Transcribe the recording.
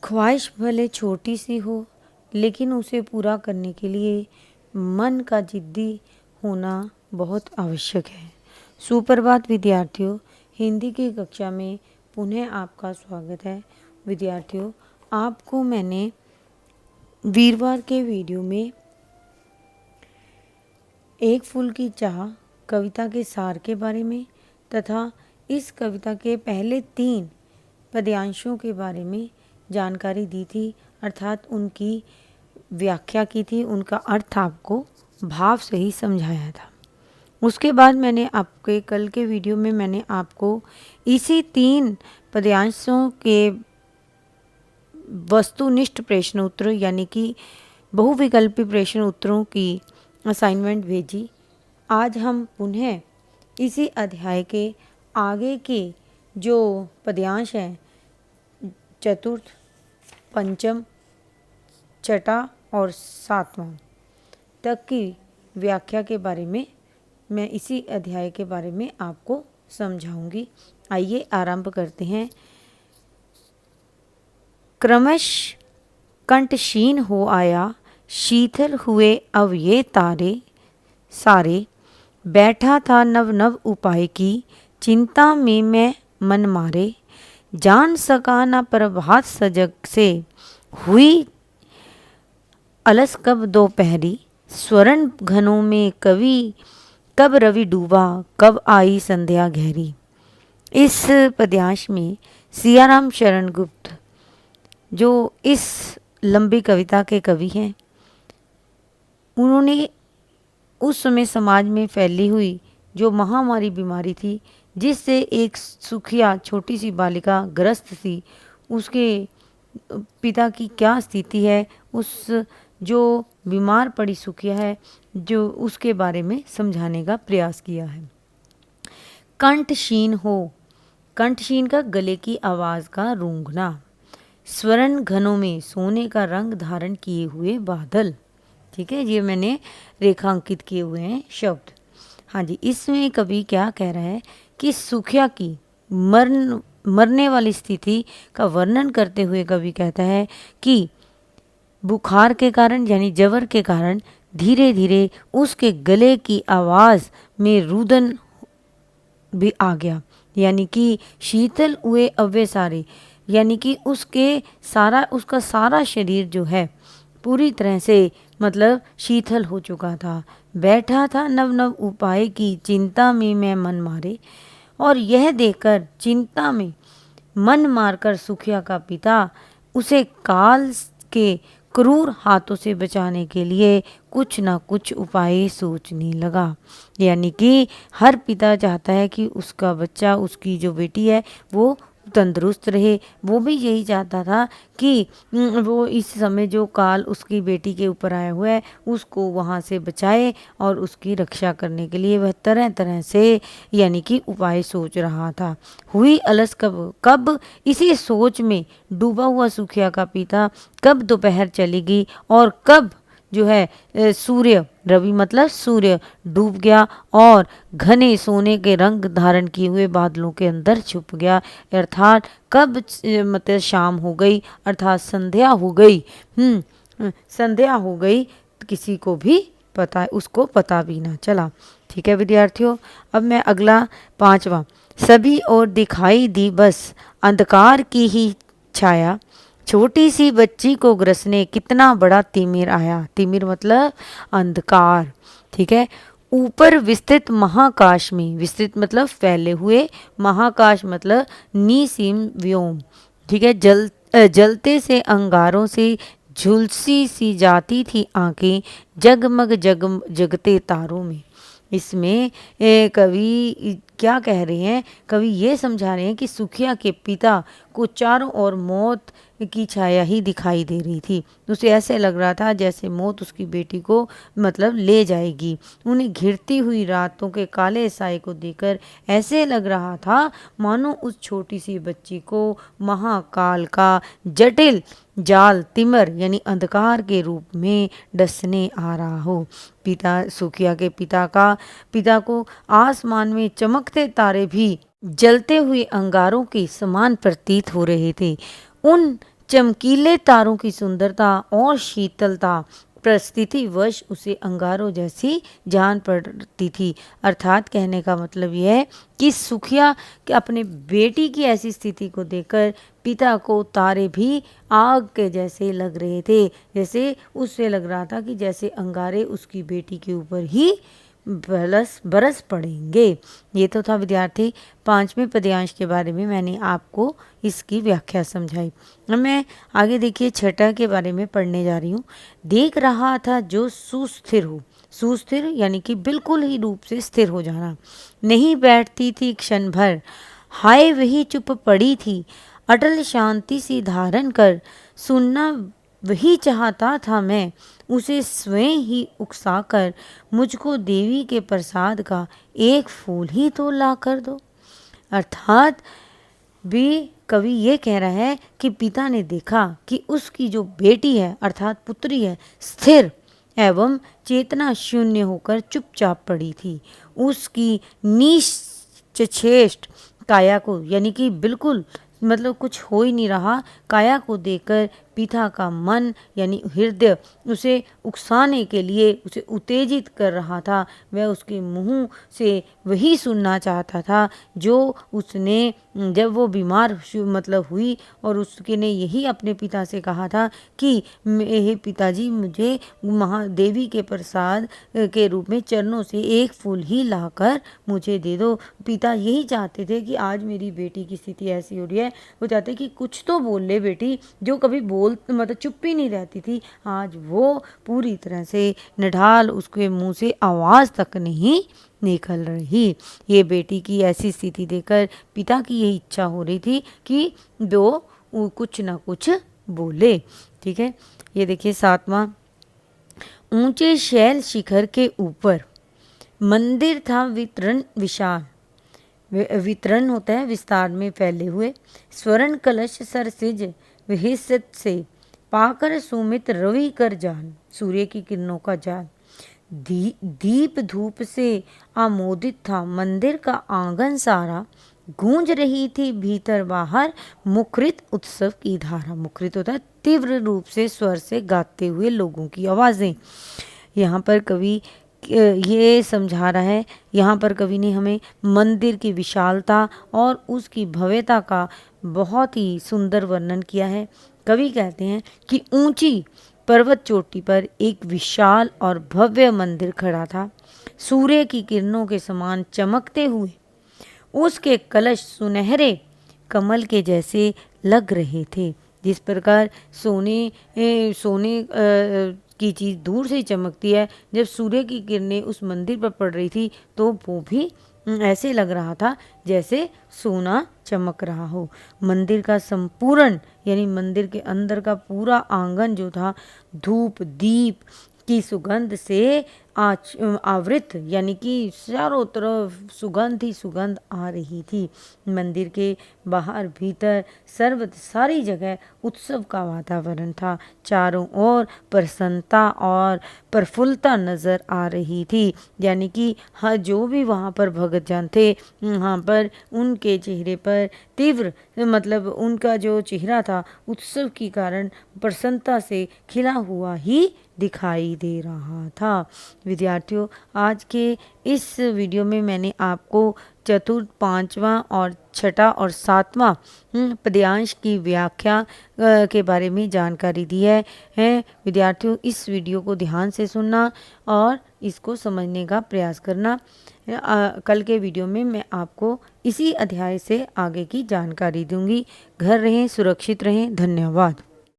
ख्वाहिश भले छोटी सी हो, लेकिन उसे पूरा करने के लिए मन का जिद्दी होना बहुत आवश्यक है। सुप्रभात विद्यार्थियों, हिंदी की कक्षा में पुनः आपका स्वागत है। विद्यार्थियों, आपको मैंने वीरवार के वीडियो में एक फूल की चाह कविता के सार के बारे में तथा इस कविता के पहले 3 पद्यांशों के बारे में जानकारी दी थी, अर्थात उनकी व्याख्या की थी, उनका अर्थ आपको भाव से ही समझाया था। उसके बाद मैंने आपके कल के वीडियो में मैंने आपको इसी 3 पद्यांशों के वस्तुनिष्ठ प्रश्न उत्तर यानी कि बहुविकल्पी प्रश्न उत्तरों की असाइनमेंट भेजी। आज हम पुनः इसी अध्याय के आगे के जो पद्यांश हैं, चतुर्थ, पंचम, छठा और 7वां तक की व्याख्या के बारे में मैं इसी अध्याय के बारे में आपको समझाऊंगी। आइए आरंभ करते हैं। क्रमश कंठशीन हो आया, शीतल हुए अब ये तारे सारे, बैठा था नव नव उपाय की, चिंता में मैं मन मारे, जान सका न प्रभात सजग से, हुई अलस कब दोपहरी, स्वर्ण घनों में कब रवि डूबा, कब आई संध्या गहरी। इस पद्यांश में सियाराम शरण गुप्त जो इस लंबी कविता के कवि हैं, उन्होंने उस समय समाज में फैली हुई जो महामारी बीमारी थी, जिससे एक सुखिया छोटी सी बालिका ग्रस्त थी, उसके पिता की क्या स्थिति है, उस जो बीमार पड़ी सुखिया है, जो उसके बारे में समझाने का प्रयास किया है। कंठशीन हो, कंठशीन का गले की आवाज़ का रूंघना, स्वर्ण घनों में सोने का रंग धारण किए हुए बादल। ठीक है, ये मैंने रेखांकित किए हुए हैं शब्द। हाँ जी, इसमें कवि क्या कह रहा है कि सुखिया की मरने वाली स्थिति का वर्णन करते हुए कवि कहता है कि बुखार के कारण यानी जवर के कारण धीरे धीरे उसके गले की आवाज़ में रुदन भी आ गया, यानी कि शीतल हुए अव्य सारे, यानी कि उसका सारा शरीर जो है पूरी तरह से मतलब शीतल हो चुका था। बैठा था नव नव उपाय की, चिंता में मैं मन मारे। और यह देखकर चिंता में मन मारकर सुखिया का पिता उसे काल के क्रूर हाथों से बचाने के लिए कुछ ना कुछ उपाय सोचने लगा। यानी कि हर पिता चाहता है कि उसका बच्चा, उसकी जो बेटी है वो तंदुरुस्त रहे। वो भी यही चाहता था कि वो इस समय जो काल उसकी बेटी के ऊपर आया हुआ है उसको वहाँ से बचाए, और उसकी रक्षा करने के लिए वह तरह तरह से यानी कि उपाय सोच रहा था। हुई अलस कब इसी सोच में डूबा हुआ सुखिया का पिता कब दोपहर चलेगी और कब जो है सूर्य, रवि मतलब सूर्य, डूब गया और घने सोने के रंग धारण किए हुए बादलों के अंदर छुप गया। अर्थात कब मतलब शाम हो गई, अर्थात संध्या हो गई। संध्या हो गई, किसी को भी पता, उसको पता भी ना चला। ठीक है विद्यार्थियों, अब मैं अगला 5वां। सभी और दिखाई दी बस अंधकार की ही छाया, छोटी सी बच्ची को ग्रसने कितना बड़ा तिमिर आया। तिमिर मतलब अंधकार। ठीक है, ऊपर विस्तृत महाकाश में, विस्तृत मतलब फैले हुए, महाकाश मतलब निसीम व्योम। ठीक है, जलते से अंगारों से झुलसी सी जाती थी आंखें, जगमग जगते तारों में। इसमें कवि क्या कह रहे हैं, कवि ये समझा रहे हैं कि सुखिया के पिता को चारों ओर मौत की छाया ही दिखाई दे रही थी। उसे ऐसे लग रहा था जैसे मौत उसकी बेटी को मतलब ले जाएगी। उन्हें घिरती हुई रातों के काले साए को देखकर ऐसे लग रहा था मानो उस छोटी सी बच्ची को महाकाल का जटिल जाल तिमर यानी अंधकार के रूप में डसने आ रहा हो। पिता सुखिया के पिता को आसमान में चमकते तारे भी जलते हुए अंगारों के समान प्रतीत हो रहे थे। उन चमकीले तारों की सुंदरता और शीतलता परिस्थितिवश उसे अंगारों जैसी जान पड़ती थी। अर्थात कहने का मतलब यह है कि सुखिया कि अपने बेटी की ऐसी स्थिति को देखकर पिता को तारे भी आग के जैसे लग रहे थे। जैसे उससे लग रहा था कि जैसे अंगारे उसकी बेटी के ऊपर ही बरस पड़ेंगे। ये तो था विद्यार्थी 5वें पद्यांश के बारे में मैंने आपको इसकी व्याख्या समझाई। अब मैं आगे देखिए 6 के बारे में पढ़ने जा रही हूँ। देख रहा था जो सुस्थिर हो, सुस्थिर यानी कि बिल्कुल ही रूप से स्थिर हो जाना, नहीं बैठती थी क्षण भर, हाय वही चुप पड़ी थी, अटल शांति सी धारण कर, सुनना वही चाहता था मैं, उसे स्वयं ही उकसा कर, मुझको देवी के प्रसाद का एक फूल ही तो ला कर दो। अर्थात भी कवि ये कह रहा है कि पिता ने देखा कि उसकी जो बेटी है अर्थात पुत्री है स्थिर एवं चेतना शून्य होकर चुपचाप पड़ी थी। उसकी निश्चेष्ट काया को यानी कि बिल्कुल मतलब कुछ हो ही नहीं रहा काया को देखकर पिता का मन यानी हृदय उसे उकसाने के लिए उसे उत्तेजित कर रहा था। वह उसके मुंह से वही सुनना चाहता था जो उसने जब वो बीमार मतलब हुई और उसके ने यही अपने पिता से कहा था कि हे पिताजी मुझे महादेवी के प्रसाद के रूप में चरणों से एक फूल ही लाकर मुझे दे दो। पिता यही चाहते थे कि आज मेरी बेटी की स्थिति ऐसी हो रही है, वो चाहते कि कुछ तो बोल ले बेटी, जो कभी मतलब चुप ही नहीं रहती थी, आज वो पूरी तरह से निढाल उसके मुंह से आवाज तक नहीं निकल रही। ये बेटी की ऐसी स्थिति देखकर पिता की यही इच्छा हो रही थी कि वो कुछ ना कुछ बोले। ठीक है, ये देखिए 7वां। ऊंचे शैल शिखर के ऊपर मंदिर था वितरण विशाल, वितरण होता है विस्तार में फैले हुए, स्वर्ण कलश सरसिज विहिसत से पाकर सुमित रवि कर जान, सूर्य की किरणों का जाल, दीप धूप से आमोदित था मंदिर का आंगन सारा, गूंज रही थी भीतर बाहर मुखरित उत्सव की धारा। मुखरित होता है तीव्र रूप से स्वर से गाते हुए लोगों की आवाजें। यहाँ पर कवि ये समझा रहा है, यहाँ पर कवि ने हमें मंदिर की विशालता और उसकी भव्यता का बहुत ही सुंदर वर्णन किया है। कवि कहते हैं कि ऊंची पर्वत चोटी पर एक विशाल और भव्य मंदिर खड़ा था, सूर्य की किरणों के समान चमकते हुए उसके कलश सुनहरे कमल के जैसे लग रहे थे। जिस प्रकार सोने की चीज़ दूर से ही चमकती है, जब सूर्य की किरणें उस मंदिर पर पड़ रही थी तो वो भी ऐसे लग रहा था जैसे सोना चमक रहा हो। मंदिर का संपूर्ण यानी मंदिर के अंदर का पूरा आंगन जो था धूप दीप की सुगंध से आवृत यानी कि चारों तरफ सुगंध ही सुगंध आ रही थी। मंदिर के बाहर भीतर सारी जगह उत्सव का वातावरण था। चारों ओर प्रसन्नता और प्रफुल्लता नजर आ रही थी, यानी कि हाँ जो भी वहाँ पर भक्तजन थे वहाँ पर उनके चेहरे पर तीव्र मतलब उनका जो चेहरा था उत्सव के कारण प्रसन्नता से खिला हुआ ही दिखाई दे रहा था। विद्यार्थियों, आज के इस वीडियो में मैंने आपको चतुर्थ 5वां और 6ठा और 7वां पद्यांश की व्याख्या के बारे में जानकारी दी है। विद्यार्थियों, इस वीडियो को ध्यान से सुनना और इसको समझने का प्रयास करना। कल के वीडियो में मैं आपको इसी अध्याय से आगे की जानकारी दूंगी। घर रहें, सुरक्षित रहें। धन्यवाद।